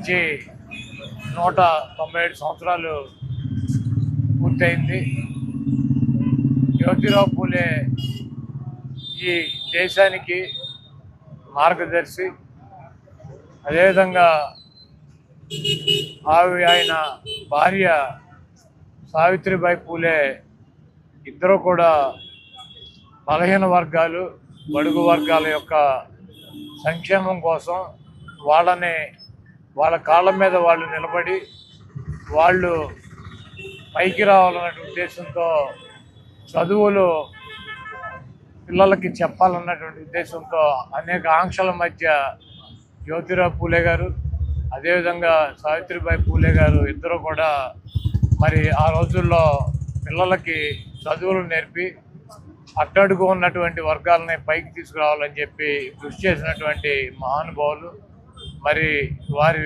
జన్మించి 197 సంవత్సరాలు పూర్తయింది. జ్యోతిరావు పూలే ఈ దేశానికి మార్గదర్శి. అదేవిధంగా ఆయన భార్య సావిత్రిబాయి పూలే ఇద్దరు కూడా బలహీన వర్గాలు, బడుగు వర్గాల యొక్క సంక్షేమం కోసం వాళ్ళ కాళ్ళ మీద వాళ్ళు నిలబడి వాళ్ళు పైకి రావాలన్న ఉద్దేశంతో చదువులు పిల్లలకి చెప్పాలన్నటువంటి ఉద్దేశంతో అనేక ఆంక్షల మధ్య జ్యోతిరావు పూలే గారు అదేవిధంగా సావిత్రిబాయి పూలే గారు ఇద్దరు కూడా మరి ఆ రోజుల్లో పిల్లలకి చదువులు నేర్పి అట్టడుగు ఉన్నటువంటి వర్గాలని పైకి తీసుకురావాలని చెప్పి కృషి చేసినటువంటి మహానుభావులు. మరి వారి